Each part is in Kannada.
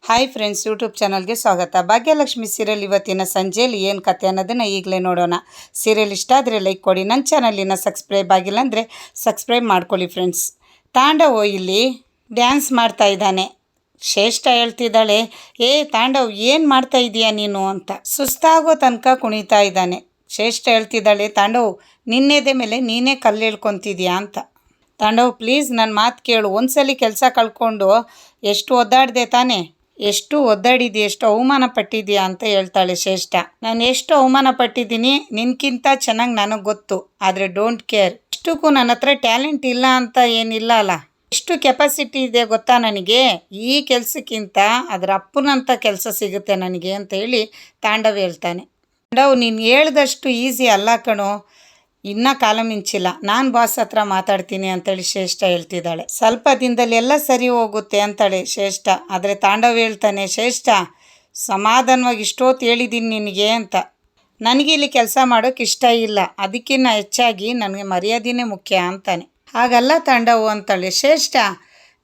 ಹಾಯ್ ಫ್ರೆಂಡ್ಸ್, ಯೂಟ್ಯೂಬ್ ಚಾನಲ್ಗೆ ಸ್ವಾಗತ. ಭಾಗ್ಯಲಕ್ಷ್ಮಿ ಸೀರಿಯಲ್ ಇವತ್ತಿನ ಸಂಜೆಯಲ್ಲಿ ಏನು ಕತೆ ಅನ್ನೋದನ್ನು ಈಗಲೇ ನೋಡೋಣ. ಸೀರಿಯಲ್ ಇಷ್ಟ ಆದರೆ ಲೈಕ್ ಕೊಡಿ, ನನ್ನ ಚಾನಲಿನ ಸಬ್ಸ್ಕ್ರೈಬ್ ಆಗಿಲ್ಲ ಅಂದರೆ ಸಬ್ಸ್ಕ್ರೈಬ್ ಮಾಡ್ಕೊಳ್ಳಿ ಫ್ರೆಂಡ್ಸ್. ತಾಂಡವ್ ಇಲ್ಲಿ ಡ್ಯಾನ್ಸ್ ಮಾಡ್ತಾ ಇದ್ದಾನೆ. ಶ್ರೇಷ್ಠ ಹೇಳ್ತಿದ್ದಾಳೆ, ತಾಂಡವ್ ಏನು ಮಾಡ್ತಾ ಇದೀಯಾ ನೀನು ಅಂತ. ಸುಸ್ತಾಗೋ ತನಕ ಕುಣಿತಾ ಇದ್ದಾನೆ. ಶ್ರೇಷ್ಠ ಹೇಳ್ತಿದ್ದಾಳೆ, ತಾಂಡವ್ ನಿನ್ನೆದೆ ಮೇಲೆ ನೀನೇ ಕಲ್ಲು ಹೇಳ್ಕೊತಿದ್ಯಾ ಅಂತ. ತಾಂಡವ್ ಪ್ಲೀಸ್ ನನ್ನ ಮಾತು ಕೇಳು, ಒಂದ್ಸಲಿ ಕೆಲಸ ಕಳ್ಕೊಂಡು ಎಷ್ಟು ಒದ್ದಾಡಿದೆ ತಾನೇ, ಎಷ್ಟು ಒದ್ದಾಡಿದ್ಯಾ, ಎಷ್ಟು ಅವಮಾನ ಪಟ್ಟಿದ್ಯಾ ಅಂತ ಹೇಳ್ತಾಳೆ ಶ್ರೇಷ್ಠ. ನಾನು ಎಷ್ಟು ಅವಮಾನ ಪಟ್ಟಿದ್ದೀನಿ ನಿನ್ಕಿಂತ ಚೆನ್ನಾಗಿ ನನಗೆ ಗೊತ್ತು, ಆದರೆ ಡೋಂಟ್ ಕೇರ್. ಇಷ್ಟಕ್ಕೂ ನನ್ನ ಹತ್ರ ಟ್ಯಾಲೆಂಟ್ ಇಲ್ಲ ಅಂತ ಏನಿಲ್ಲ ಅಲ್ಲ, ಎಷ್ಟು ಕೆಪಾಸಿಟಿ ಇದೆ ಗೊತ್ತಾ ನನಗೆ. ಈ ಕೆಲಸಕ್ಕಿಂತ ಅದರ ಅಪ್ಪನಂಥ ಕೆಲಸ ಸಿಗುತ್ತೆ ನನಗೆ ಅಂತ ಹೇಳಿ ತಾಂಡವ್ ಹೇಳ್ತಾನೆ. ತಾಂಡವ್ ನೀನು ಹೇಳ್ದಷ್ಟು ಈಸಿ ಅಲ್ಲ ಕಣೋ, ಇನ್ನೂ ಕಾಲ ಮಿಂಚಿಲ್ಲ, ನಾನು ಬಾಸ್ ಹತ್ರ ಮಾತಾಡ್ತೀನಿ ಅಂತೇಳಿ ಶ್ರೇಷ್ಠ ಹೇಳ್ತಿದ್ದಾಳೆ. ಸ್ವಲ್ಪ ದಿನದಲ್ಲಿ ಎಲ್ಲ ಸರಿ ಹೋಗುತ್ತೆ ಅಂತಾಳೆ ಶ್ರೇಷ್ಠ. ಆದರೆ ತಾಂಡವ್ ಹೇಳ್ತಾನೆ, ಶ್ರೇಷ್ಠ ಸಮಾಧಾನವಾಗಿ ಇಷ್ಟೊತ್ತು ಹೇಳಿದ್ದೀನಿ ನಿನಗೆ ಅಂತ. ನನಗೆ ಇಲ್ಲಿ ಕೆಲಸ ಮಾಡೋಕ್ಕೆ ಇಷ್ಟ ಇಲ್ಲ, ಅದಕ್ಕಿಂತ ಹೆಚ್ಚಾಗಿ ನನಗೆ ಮರ್ಯಾದೆನೇ ಮುಖ್ಯ ಅಂತಾನೆ. ಹಾಗಲ್ಲ ತಾಂಡವ್ ಅಂತಾಳೆ ಶ್ರೇಷ್ಠ,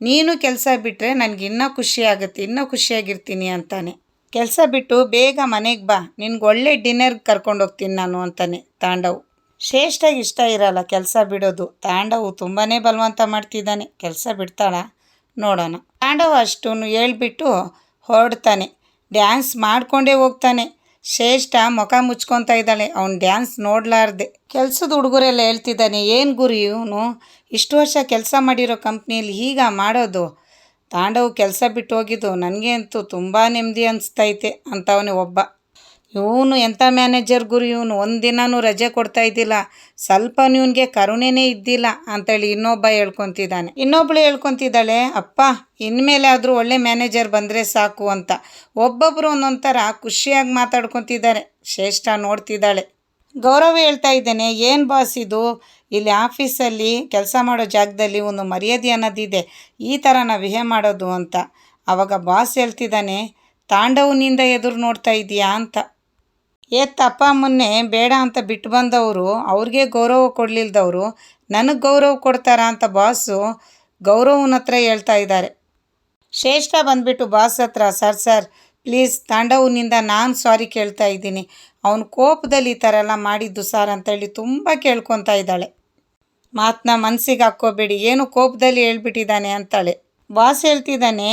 ನೀನು ಕೆಲಸ ಬಿಟ್ಟರೆ ನನಗೆ ಇನ್ನೂ ಖುಷಿಯಾಗುತ್ತೆ, ಇನ್ನೂ ಖುಷಿಯಾಗಿರ್ತೀನಿ ಅಂತಾನೆ. ಕೆಲಸ ಬಿಟ್ಟು ಬೇಗ ಮನೆಗೆ ಬಾ, ನಿನ್ಗೆ ಒಳ್ಳೆ ಡಿನ್ನರ್ಗೆ ಕರ್ಕೊಂಡೋಗ್ತೀನಿ ನಾನು ಅಂತಾನೆ ತಾಂಡವ್. ಶ್ರೇಷ್ಠಗೆ ಇಷ್ಟ ಇರಲ್ಲ ಕೆಲಸ ಬಿಡೋದು. ತಾಂಡವ್ ತುಂಬಾ ಬಲವಂತ ಮಾಡ್ತಿದ್ದಾನೆ. ಕೆಲಸ ಬಿಡ್ತಾಳ ನೋಡೋಣ. ತಾಂಡವ್ ಅಷ್ಟು ಹೇಳ್ಬಿಟ್ಟು ಹೊರಡ್ತಾನೆ. ಡ್ಯಾನ್ಸ್ ಮಾಡಿಕೊಂಡೇ ಹೋಗ್ತಾನೆ. ಶ್ರೇಷ್ಠ ಮುಖ ಮುಚ್ಕೊತಾ ಇದ್ದಾಳೆ. ಅವ್ನು ಡ್ಯಾನ್ಸ್ ನೋಡಲಾರ್ದೆ. ಕೆಲಸದ ಹುಡುಗರೆಲ್ಲ ಹೇಳ್ತಿದ್ದಾನೆ, ಏನು ಗುರು ಇವನು ಇಷ್ಟು ವರ್ಷ ಕೆಲಸ ಮಾಡಿರೋ ಕಂಪ್ನಿಯಲ್ಲಿ ಈಗ ಮಾಡೋದು. ತಾಂಡವ್ ಕೆಲಸ ಬಿಟ್ಟು ಹೋಗಿದ್ದು ನನಗೆ ಅಂತೂ ತುಂಬ ನೆಮ್ಮದಿ ಅನಿಸ್ತೈತೆ ಅಂತವನೇ ಒಬ್ಬ. ಇವನು ಎಂಥ ಮ್ಯಾನೇಜರ್ ಗುರು, ಇವನು ಒಂದಿನೂ ರಜೆ ಕೊಡ್ತಾ ಇದ್ದಿಲ್ಲ, ಸ್ವಲ್ಪ ಇವನಿಗೆ ಕರುಣೆನೇ ಇದ್ದಿಲ್ಲ ಅಂತೇಳಿ ಇನ್ನೊಬ್ಬ ಹೇಳ್ಕೊತಿದ್ದಾನೆ. ಇನ್ನೊಬ್ಳು ಹೇಳ್ಕೊತಿದ್ದಾಳೆ, ಅಪ್ಪ ಇನ್ಮೇಲೆ ಆದರೂ ಒಳ್ಳೆ ಮ್ಯಾನೇಜರ್ ಬಂದರೆ ಸಾಕು ಅಂತ. ಒಬ್ಬೊಬ್ಬರು ಒಂದೊಂದು ಥರ ಖುಷಿಯಾಗಿ ಮಾತಾಡ್ಕೊತಿದ್ದಾರೆ. ಶ್ರೇಷ್ಠ ನೋಡ್ತಿದ್ದಾಳೆ. ಗೌರವ ಹೇಳ್ತಾ ಇದ್ದೇನೆ, ಏನು ಬಾಸ್ ಇದು, ಇಲ್ಲಿ ಆಫೀಸಲ್ಲಿ ಕೆಲಸ ಮಾಡೋ ಜಾಗದಲ್ಲಿ ಒಂದು ಮರ್ಯಾದೆ ಅನ್ನೋದಿದೆ, ಈ ಥರ ನಾವು ಬಿಹೇವ್ ಮಾಡೋದು ಅಂತ. ಆವಾಗ ಬಾಸ್ ಹೇಳ್ತಿದ್ದಾನೆ, ತಾಂಡವನಿಂದ ಎದುರು ನೋಡ್ತಾ ಇದೆಯಾ ಅಂತ. ಅಪ್ಪ ಮೊನ್ನೆ ಬೇಡ ಅಂತ ಬಿಟ್ಟು ಬಂದವರು, ಅವ್ರಿಗೆ ಗೌರವ ಕೊಡಲಿಲ್ದವರು ನನಗೆ ಗೌರವ ಕೊಡ್ತಾರ ಅಂತ ಬಾಸು ಗೌರವನ ಹತ್ರ ಹೇಳ್ತಾ ಇದ್ದಾರೆ. ಶ್ರೇಷ್ಠ ಬಂದುಬಿಟ್ಟು ಬಾಸ್ ಹತ್ರ, ಸರ್ ಪ್ಲೀಸ್ ತಾಂಡವನಿಂದ ನಾನು ಸಾರಿ ಕೇಳ್ತಾ ಇದ್ದೀನಿ, ಅವನ ಕೋಪದಲ್ಲಿ ಈ ಥರ ಎಲ್ಲ ಮಾಡಿದ್ದು ಸರ್ ಅಂತೇಳಿ ತುಂಬ ಕೇಳ್ಕೊತಾ ಇದ್ದಾಳೆ. ಮಾತನ್ನ ಮನಸ್ಸಿಗೆ ಹಾಕ್ಕೋಬೇಡಿ, ಏನು ಕೋಪದಲ್ಲಿ ಹೇಳ್ಬಿಟ್ಟಿದ್ದಾನೆ ಅಂತಾಳೆ. ಬಾಸ್ ಹೇಳ್ತಿದ್ದಾನೆ,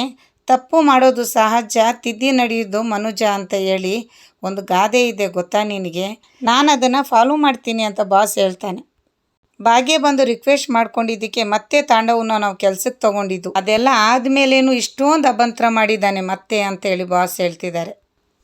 ತಪ್ಪು ಮಾಡೋದು ಸಹಜ, ತಿದ್ದಿ ನಡೆಯೋದು ಮನುಜ ಅಂತ ಹೇಳಿ ಒಂದು ಗಾದೆ ಇದೆ ಗೊತ್ತಾ ನಿನಗೆ, ನಾನು ಅದನ್ನು ಫಾಲೋ ಮಾಡ್ತೀನಿ ಅಂತ ಬಾಸ್ ಹೇಳ್ತಾನೆ. ಭಾಗ್ಯ ಬಂದು ರಿಕ್ವೆಸ್ಟ್ ಮಾಡ್ಕೊಂಡಿದ್ದಕ್ಕೆ ಮತ್ತೆ ತಾಂಡವನ್ನ ನಾವು ಕೆಲಸಕ್ಕೆ ತೊಗೊಂಡಿದ್ದು, ಅದೆಲ್ಲ ಆದಮೇಲೇನು ಇಷ್ಟೊಂದು ಅಭಂತರ ಮಾಡಿದ್ದಾನೆ ಮತ್ತೆ ಅಂತೇಳಿ ಬಾಸ್ ಹೇಳ್ತಿದ್ದಾರೆ.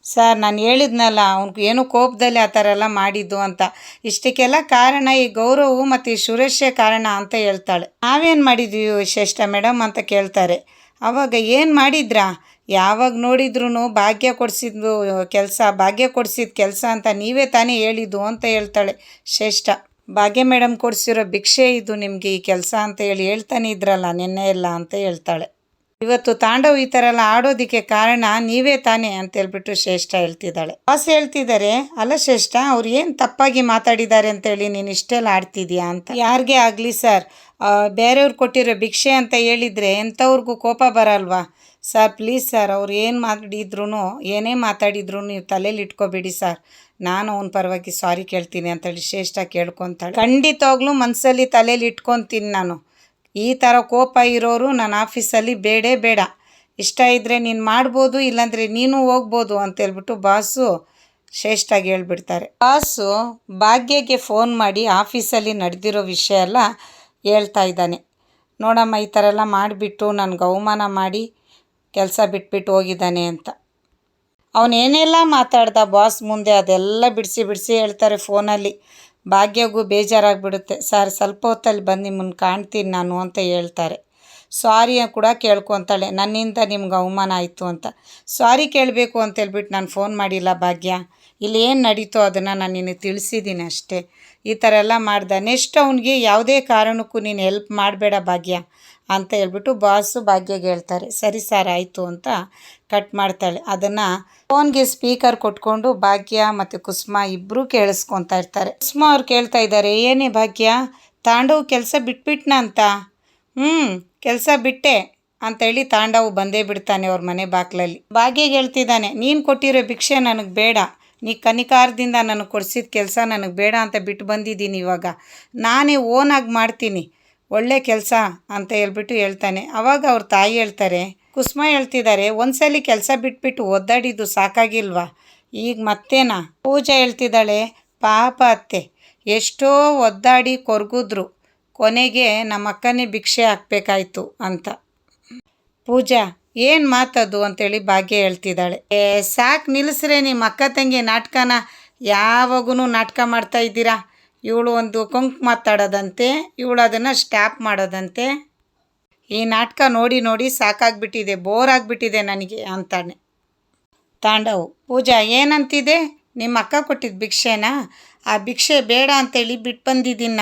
ಸರ್ ನಾನು ಹೇಳಿದ್ನಲ್ಲ, ಅವ್ನಿಗೆ ಏನು ಕೋಪದಲ್ಲಿ ಆ ಥರ ಎಲ್ಲ ಮಾಡಿದ್ದು ಅಂತ. ಇಷ್ಟಕ್ಕೆಲ್ಲ ಕಾರಣ ಈ ಗೌರವ್ ಮತ್ತು ಈ ಸುರೇಶೇ ಕಾರಣ ಅಂತ ಹೇಳ್ತಾಳೆ. ನಾವೇನು ಮಾಡಿದ್ವಿ ಶ್ರೇಷ್ಠ ಮೇಡಮ್ ಅಂತ ಕೇಳ್ತಾರೆ. ಆವಾಗ ಏನು ಮಾಡಿದ್ರಾ, ಯಾವಾಗ ನೋಡಿದ್ರೂ ಭಾಗ್ಯ ಕೊಡಿಸಿದ್ದು ಕೆಲಸ ಅಂತ ನೀವೇ ತಾನೇ ಹೇಳಿದ್ದು ಅಂತ ಹೇಳ್ತಾಳೆ ಶ್ರೇಷ್ಠ. ಭಾಗ್ಯ ಮೇಡಮ್ ಕೊಡಿಸಿರೋ ಭಿಕ್ಷೆ ಇದು ನಿಮಗೆ ಈ ಕೆಲಸ ಅಂತ ಹೇಳ್ತಾನೆ ಇದ್ರಲ್ಲ ನಿನ್ನೆ ಎಲ್ಲ ಅಂತ ಹೇಳ್ತಾಳೆ. ಇವತ್ತು ತಾಂಡವ್ ಈ ಥರ ಎಲ್ಲ ಆಡೋದಕ್ಕೆ ಕಾರಣ ನೀವೇ ತಾನೇ ಅಂತ ಹೇಳ್ಬಿಟ್ಟು ಶ್ರೇಷ್ಠ ಹೇಳ್ತಿದ್ದಾಳೆ. ಬಾಸ್ ಹೇಳ್ತಿದ್ದಾರೆ, ಅಲ್ಲ ಶ್ರೇಷ್ಠ ಅವ್ರು ಏನು ತಪ್ಪಾಗಿ ಮಾತಾಡಿದ್ದಾರೆ ಅಂತೇಳಿ ನೀನು ಇಷ್ಟೆಲ್ಲ ಆಡ್ತಿದ್ಯಾ ಅಂತ. ಯಾರಿಗೇ ಆಗಲಿ ಸರ್, ಬೇರೆಯವ್ರು ಕೊಟ್ಟಿರೋ ಭಿಕ್ಷೆ ಅಂತ ಹೇಳಿದರೆ ಎಂಥವ್ರಿಗೂ ಕೋಪ ಬರಲ್ವಾ ಸರ್. ಪ್ಲೀಸ್ ಸರ್, ಅವ್ರು ಏನು ಮಾಡಿದ್ರು ಏನೇ ಮಾತಾಡಿದ್ರು ನೀವು ತಲೆಯಲ್ಲಿ ಇಟ್ಕೋಬೇಡಿ ಸರ್, ನಾನು ಅವನ ಪರವಾಗಿ ಸಾರಿ ಕೇಳ್ತೀನಿ ಅಂತೇಳಿ ಶ್ರೇಷ್ಠ ಕೇಳ್ಕೊತಾಳೆ. ಖಂಡಿತವಾಗ್ಲೂ ಮನಸ್ಸಲ್ಲಿ ತಲೆಯಲ್ಲಿ ಇಟ್ಕೊತೀನಿ ನಾನು. ಈ ಥರ ಕೋಪ ಇರೋರು ನನ್ನ ಆಫೀಸಲ್ಲಿ ಬೇಡ. ಇಷ್ಟ ಇದ್ದರೆ ನೀನು ಮಾಡ್ಬೋದು, ಇಲ್ಲಾಂದರೆ ನೀನು ಹೋಗ್ಬೋದು ಅಂತೇಳ್ಬಿಟ್ಟು ಬಾಸು ಶ್ರೇಷ್ಠಾಗಿ ಹೇಳ್ಬಿಡ್ತಾರೆ. ಬಾಸು ಭಾಗ್ಯಗೆ ಫೋನ್ ಮಾಡಿ ಆಫೀಸಲ್ಲಿ ನಡೆದಿರೋ ವಿಷಯ ಎಲ್ಲ ಹೇಳ್ತಾ ಇದ್ದಾನೆ. ನೋಡಮ್ಮ ಈ ಥರ ಎಲ್ಲ ಮಾಡಿಬಿಟ್ಟು ನನಗೆ ಅವಮಾನ ಮಾಡಿ ಕೆಲಸ ಬಿಟ್ಬಿಟ್ಟು ಹೋಗಿದ್ದಾನೆ ಅಂತ. ಅವನೇನೆಲ್ಲ ಮಾತಾಡ್ದ ಬಾಸ್ ಮುಂದೆ ಅದೆಲ್ಲ ಬಿಡಿಸಿ ಹೇಳ್ತಾರೆ ಫೋನಲ್ಲಿ. ಭಾಗ್ಯಗೂ ಬೇಜಾರಾಗಿಬಿಡುತ್ತೆ. ಸರ್ ಸ್ವಲ್ಪ ಹೊತ್ತಲ್ಲಿ ಬಂದು ನಿಮ್ಮನ್ನು ಕಾಣ್ತೀನಿ ನಾನು ಅಂತ ಹೇಳ್ತಾರೆ. ಸಾರಿ ಕೂಡ ಕೇಳ್ಕೊತಾಳೆ, ನನ್ನಿಂದ ನಿಮ್ಗೆ ಅವಮಾನ ಆಯಿತು ಅಂತ. ಸಾರಿ ಕೇಳಬೇಕು ಅಂತೇಳ್ಬಿಟ್ಟು ನಾನು ಫೋನ್ ಮಾಡಿಲ್ಲ ಭಾಗ್ಯ, ಇಲ್ಲಿ ಏನು ನಡೀತೋ ಅದನ್ನು ನಾನು ನಿನಗೆ ತಿಳಿಸಿದ್ದೀನಿ ಅಷ್ಟೇ. ಈ ಥರ ಎಲ್ಲ ಮಾಡ್ದೆ, ನೆಕ್ಸ್ಟ್ ಅವನಿಗೆ ಯಾವುದೇ ಕಾರಣಕ್ಕೂ ನೀನು ಹೆಲ್ಪ್ ಮಾಡಬೇಡ ಭಾಗ್ಯ ಅಂತ ಹೇಳ್ಬಿಟ್ಟು ಬಾಸು ಭಾಗ್ಯಗೆ ಹೇಳ್ತಾರೆ. ಸರಿ ಸರ್ ಆಯಿತು ಅಂತ ಕಟ್ ಮಾಡ್ತಾಳೆ. ಅದನ್ನು ಫೋನ್ಗೆ ಸ್ಪೀಕರ್ ಕೊಟ್ಕೊಂಡು ಭಾಗ್ಯ ಮತ್ತು ಕುಸುಮ ಇಬ್ಬರೂ ಕೇಳಿಸ್ಕೊತಾ ಇರ್ತಾರೆ. ಕುಸುಮ ಅವ್ರು ಕೇಳ್ತಾ ಇದ್ದಾರೆ, ಏನೇ ಭಾಗ್ಯ ತಾಂಡವ್ ಕೆಲಸ ಬಿಟ್ಬಿಟ್ನ ಅಂತ. ಕೆಲಸ ಬಿಟ್ಟೆ, ಅಂತೇಳಿ ತಾಂಡವು ಬಂದೇ ಬಿಡ್ತಾನೆ ಅವ್ರ ಮನೆ ಬಾಗಿಲಲ್ಲಿ. ಭಾಗ್ಯಗೆ ಹೇಳ್ತಿದ್ದಾನೆ, ನೀನು ಕೊಟ್ಟಿರೋ ಭಿಕ್ಷೆ ನನಗೆ ಬೇಡ, ನೀ ಕನಿಕಾರದಿಂದ ನನಗೆ ಕೊಡಿಸಿದ ಕೆಲಸ ನನಗೆ ಬೇಡ ಅಂತ ಬಿಟ್ಟು ಬಂದಿದ್ದೀನಿ. ಇವಾಗ ನಾನೇ ಓನಾಗಿ ಮಾಡ್ತೀನಿ, ಒಳ್ಳೆ ಕೆಲಸ ಅಂತ ಹೇಳ್ಬಿಟ್ಟು ಹೇಳ್ತಾನೆ. ಆವಾಗ ಅವ್ರ ತಾಯಿ ಹೇಳ್ತಾರೆ, ಕುಸುಮ ಹೇಳ್ತಿದ್ದಾರೆ, ಒಂದ್ಸಲಿ ಕೆಲಸ ಬಿಟ್ಬಿಟ್ಟು ಒದ್ದಾಡಿದ್ದು ಸಾಕಾಗಿಲ್ವಾ, ಈಗ ಮತ್ತೇನಾ? ಪೂಜಾ ಹೇಳ್ತಿದ್ದಾಳೆ, ಪಾಪ ಅತ್ತೆ ಎಷ್ಟೋ ಒದ್ದಾಡಿ ಕೊರಗಿದ್ರು, ಕೊನೆಗೆ ನಮ್ಮ ಅಕ್ಕನೇ ಭಿಕ್ಷೆ ಹಾಕ್ಬೇಕಾಯ್ತು ಅಂತ. ಪೂಜಾ ಏನು ಮಾತದು ಅಂತೇಳಿ ಭಾಗ್ಯ ಹೇಳ್ತಿದ್ದಾಳೆ. ಸಾಕು ನಿಲ್ಲಿಸ್ರೆ ನಿಮ್ಮ ಅಕ್ಕ ತಂಗಿ ನಾಟಕನ, ಯಾವಾಗೂ ನಾಟಕ ಮಾಡ್ತಾ ಇದ್ದೀರಾ. ಇವಳು ಒಂದು ಕೊಂಕು ಮಾತಾಡೋದಂತೆ, ಇವಳು ಅದನ್ನು ಸ್ಟಾಪ್ ಮಾಡೋದಂತೆ. ಈ ನಾಟಕ ನೋಡಿ ನೋಡಿ ಸಾಕಾಗ್ಬಿಟ್ಟಿದೆ, ಬೋರ್ ಆಗಿಬಿಟ್ಟಿದೆ ನನಗೆ ಅಂತಾನೆ ತಾಂಡವು. ಪೂಜಾ ಏನಂತಿದೆ, ನಿಮ್ಮ ಅಕ್ಕ ಕೊಟ್ಟಿದ್ದ ಭಿಕ್ಷೆನಾ? ಆ ಭಿಕ್ಷೆ ಬೇಡ ಅಂತೇಳಿ ಬಿಟ್ಟು ಬಂದಿದ್ದೀನಿ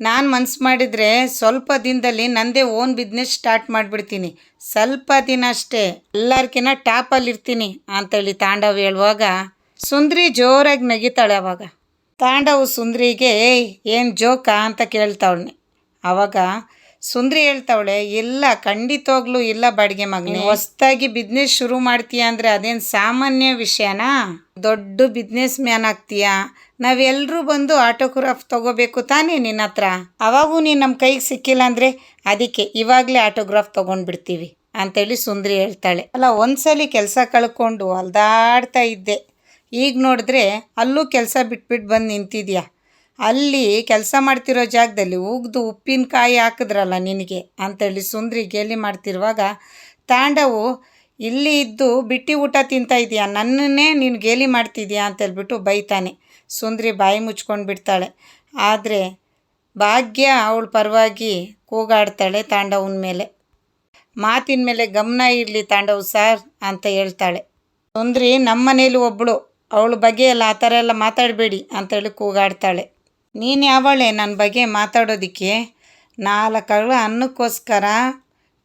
ನಾನು ಮನ್ಸು ಮಾಡಿದರೆ ಸ್ವಲ್ಪ ದಿನದಲ್ಲಿ ನಂದೇ ಓನ್ ಬಿಸ್ನೆಸ್ ಸ್ಟಾರ್ಟ್ ಮಾಡಿಬಿಡ್ತೀನಿ, ಸ್ವಲ್ಪ ದಿನ ಅಷ್ಟೇ, ಎಲ್ಲರಿಗಿನ್ನ ಟಾಪಲ್ಲಿರ್ತೀನಿ ಅಂತೇಳಿ ತಾಂಡವ್ ಹೇಳುವಾಗ ಸುಂದ್ರಿ ಜೋರಾಗಿ ನಗಿತಾಳೆ. ಆವಾಗ ತಾಂಡವು ಸುಂದ್ರಿಗೆ ಏನು ಜೋಕಾ ಅಂತ ಕೇಳ್ತಾವಳೆ. ಆವಾಗ ಸುಂದ್ರಿ ಹೇಳ್ತಾವಳೆ, ಇಲ್ಲ ಖಂಡಿತವಾಗ್ಲೂ ಇಲ್ಲ ಬಾಡಿಗೆ ಮಗನೇ, ಹೊಸ್ದಾಗಿ ಬಿಸ್ನೆಸ್ ಶುರು ಮಾಡ್ತೀಯ ಅಂದರೆ ಅದೇನು ಸಾಮಾನ್ಯ ವಿಷಯನಾ? ದೊಡ್ಡ ಬಿಸ್ನೆಸ್ ಮ್ಯಾನ್ ಆಗ್ತೀಯಾ, ನಾವೆಲ್ಲರೂ ಬಂದು ಆಟೋಗ್ರಾಫ್ ತೊಗೋಬೇಕು ತಾನೇ ನಿನ್ನ ಹತ್ರ, ಅವಾಗೂ ನೀನು ನಮ್ಮ ಕೈಗೆ ಸಿಕ್ಕಿಲ್ಲ ಅಂದರೆ ಅದಕ್ಕೆ ಇವಾಗಲೇ ಆಟೋಗ್ರಾಫ್ ತೊಗೊಂಡ್ಬಿಡ್ತೀವಿ ಅಂತೇಳಿ ಸುಂದ್ರಿ ಹೇಳ್ತಾಳೆ. ಅಲ್ಲ, ಒಂದ್ಸಲಿ ಕೆಲಸ ಕಳ್ಕೊಂಡು ಅಲ್ದಾಡ್ತಾ ಇದ್ದೆ, ಈಗ ನೋಡಿದ್ರೆ ಅಲ್ಲೂ ಕೆಲಸ ಬಿಟ್ಬಿಟ್ಟು ಬಂದು ನಿಂತಿದ್ಯಾ, ಅಲ್ಲಿ ಕೆಲಸ ಮಾಡ್ತಿರೋ ಜಾಗದಲ್ಲಿ ಉಗ್ದು ಉಪ್ಪಿನಕಾಯಿ ಹಾಕಿದ್ರಲ್ಲ ನಿನಗೆ ಅಂತೇಳಿ ಸುಂದ್ರಿ ಗೇಲಿ ಮಾಡ್ತಿರುವಾಗ ತಾಂಡವು, ಇಲ್ಲಿ ಇದ್ದು ಬಿಟ್ಟು ಊಟ ತಿಂತಾ ಇದೆಯಾ, ನನ್ನನ್ನೇ ನೀನು ಗೇಲಿ ಮಾಡ್ತಿದ್ಯಾ ಅಂತೇಳ್ಬಿಟ್ಟು ಬೈತಾನೆ. ಸುಂದ್ರಿ ಬಾಯಿ ಮುಚ್ಕೊಂಡು ಬಿಡ್ತಾಳೆ. ಆದರೆ ಭಾಗ್ಯ ಅವಳ ಪರವಾಗಿ ಕೂಗಾಡ್ತಾಳೆ ತಾಂಡವನ ಮೇಲೆ. ಮಾತಿನ ಮೇಲೆ ಗಮನ ಇರಲಿ ತಾಂಡವ್ ಸಾರ್ ಅಂತ ಹೇಳ್ತಾಳೆ. ಸುಂದ್ರಿ ನಮ್ಮ ಮನೇಲಿ ಒಬ್ಬಳು, ಅವಳ ಬಗ್ಗೆ ಎಲ್ಲ ಆ ಥರ ಎಲ್ಲ ಮಾತಾಡಬೇಡಿ ಅಂತೇಳಿ ಕೂಗಾಡ್ತಾಳೆ. ನೀನು ಯಾವಳೆ ನನ್ನ ಬಗ್ಗೆ ಮಾತಾಡೋದಕ್ಕೆ? 4 ಅನ್ನಕ್ಕೋಸ್ಕರ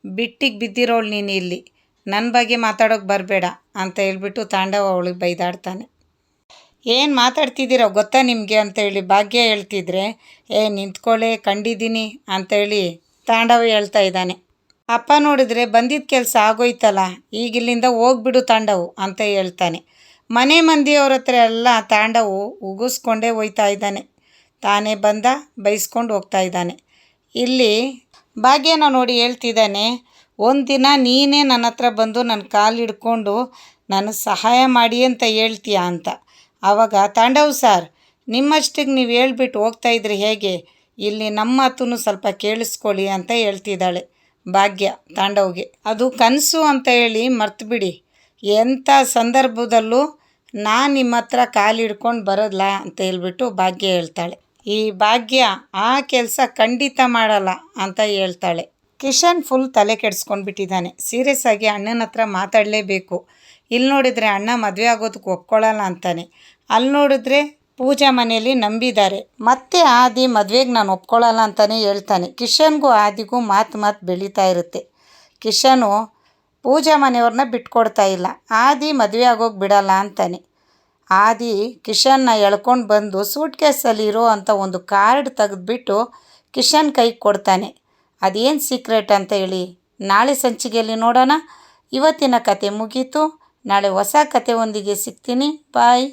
ಬಿಟ್ಟಿಗೆ ಬಿದ್ದಿರೋಳು ನೀನು, ಇಲ್ಲಿ ನನ್ನ ಬಗ್ಗೆ ಮಾತಾಡೋಕೆ ಬರಬೇಡ ಅಂತ ಹೇಳ್ಬಿಟ್ಟು ತಾಂಡವ ಅವಳಿಗೆ ಬೈದಾಡ್ತಾನೆ. ಏನು ಮಾತಾಡ್ತಿದ್ದೀರೋ ಗೊತ್ತಾ ನಿಮಗೆ ಅಂತೇಳಿ ಭಾಗ್ಯ ಹೇಳ್ತಿದ್ರೆ, ನಿಂತ್ಕೊಳ್ಳೆ ಕಂಡಿದ್ದೀನಿ ಅಂತೇಳಿ ತಾಂಡವ ಹೇಳ್ತಾ ಇದ್ದಾನೆ. ಅಪ್ಪ ನೋಡಿದ್ರೆ ಬಂದಿದ್ದ ಕೆಲಸ ಆಗೋಯ್ತಲ್ಲ, ಈಗ ಇಲ್ಲಿಂದ ಹೋಗ್ಬಿಡು ತಾಂಡವು ಅಂತ ಹೇಳ್ತಾನೆ. ಮನೆ ಮಂದಿಯವ್ರ ಹತ್ರ ಎಲ್ಲ ತಾಂಡವು ಉಗಿಸ್ಕೊಂಡೇ ಹೋಯ್ತಾ ಇದ್ದಾನೆ. ತಾನೇ ಬಂದ ಬೈಸ್ಕೊಂಡು ಹೋಗ್ತಾ ಇದ್ದಾನೆ. ಇಲ್ಲಿ ಭಾಗ್ಯನ ನೋಡಿ ಹೇಳ್ತಿದ್ದಾನೆ, ಒಂದಿನ ನೀನೇ ನನ್ನ ಹತ್ರ ಬಂದು ನನ್ನ ಕಾಲು ಹಿಡ್ಕೊಂಡು ನನಗೆ ಸಹಾಯ ಮಾಡಿ ಅಂತ ಹೇಳ್ತೀಯಾ ಅಂತ. ಆವಾಗ ತಾಂಡವ್ ಸಾರ್, ನಿಮ್ಮಷ್ಟಿಗೆ ನೀವು ಹೇಳ್ಬಿಟ್ಟು ಹೋಗ್ತಾಯಿದ್ರೆ ಹೇಗೆ, ಇಲ್ಲಿ ನಮ್ಮ ಮಾತನ್ನು ಸ್ವಲ್ಪ ಕೇಳಿಸ್ಕೊಳ್ಳಿ ಅಂತ ಹೇಳ್ತಿದ್ದಾಳೆ ಭಾಗ್ಯ ತಾಂಡವ್ಗೆ. ಅದು ಕನಸು ಅಂತ ಹೇಳಿ ಮರ್ತುಬಿಡಿ, ಎಂಥ ಸಂದರ್ಭದಲ್ಲೂ ನಾನು ನಿಮ್ಮ ಹತ್ರ ಕಾಲು ಹಿಡ್ಕೊಂಡು ಬರೋಲ್ಲ ಅಂತ ಹೇಳ್ಬಿಟ್ಟು ಭಾಗ್ಯ ಹೇಳ್ತಾಳೆ. ಈ ಭಾಗ್ಯ ಆ ಕೆಲಸ ಖಂಡಿತ ಮಾಡಲ್ಲ ಅಂತ ಹೇಳ್ತಾಳೆ. ಕಿಶನ್ ಫುಲ್ ತಲೆ ಕೆಡಿಸ್ಕೊಂಡ್ಬಿಟ್ಟಿದ್ದಾನೆ. ಸೀರಿಯಸ್ ಆಗಿ ಅಣ್ಣನ ಹತ್ರ ಮಾತಾಡಲೇಬೇಕು. ಇಲ್ಲಿ ನೋಡಿದರೆ ಅಣ್ಣ ಮದುವೆ ಆಗೋದಕ್ಕೆ ಒಪ್ಕೊಳ್ಳಲ್ಲ ಅಂತಾನೆ, ಅಲ್ಲಿ ನೋಡಿದ್ರೆ ಪೂಜಾ ಮನೆಯಲ್ಲಿ ನಂಬಿದ್ದಾರೆ, ಮತ್ತೆ ಆದಿ ಮದುವೆಗೆ ನಾನು ಒಪ್ಕೊಳ್ಳಲ್ಲ ಅಂತಲೇ ಹೇಳ್ತಾನೆ. ಕಿಶನ್ಗೂ ಆದಿಗೂ ಮಾತು ಬೆಳೀತಾ ಇರುತ್ತೆ. ಕಿಶನು ಪೂಜಾ ಮನೆಯವ್ರನ್ನ ಬಿಟ್ಕೊಡ್ತಾ ಇಲ್ಲ, ಆದಿ ಮದುವೆ ಆಗೋಗಿ ಬಿಡಲ್ಲ ಅಂತಾನೆ. ಆದಿ ಕಿಶನ್ನ ಎಳ್ಕೊಂಡು ಬಂದು ಸೂಟ್ ಕೇಸಲ್ಲಿ ಇರೋ ಅಂಥ ಒಂದು ಕಾರ್ಡ್ ತೆಗೆದುಬಿಟ್ಟು ಕಿಶನ್ ಕೈಗೆ ಕೊಡ್ತಾನೆ. ಅದೇನು ಸೀಕ್ರೆಟ್ ಅಂತ ಹೇಳಿ ನಾಳೆ ಸಂಚಿಕೆಯಲ್ಲಿ ನೋಡೋಣ. ಇವತ್ತಿನ ಕತೆ ಮುಗೀತು. ನಾಳೆ ಹೊಸ ಕತೆ ಒಂದಿಗೆ ಸಿಗ್ತೀನಿ. ಬಾಯ್.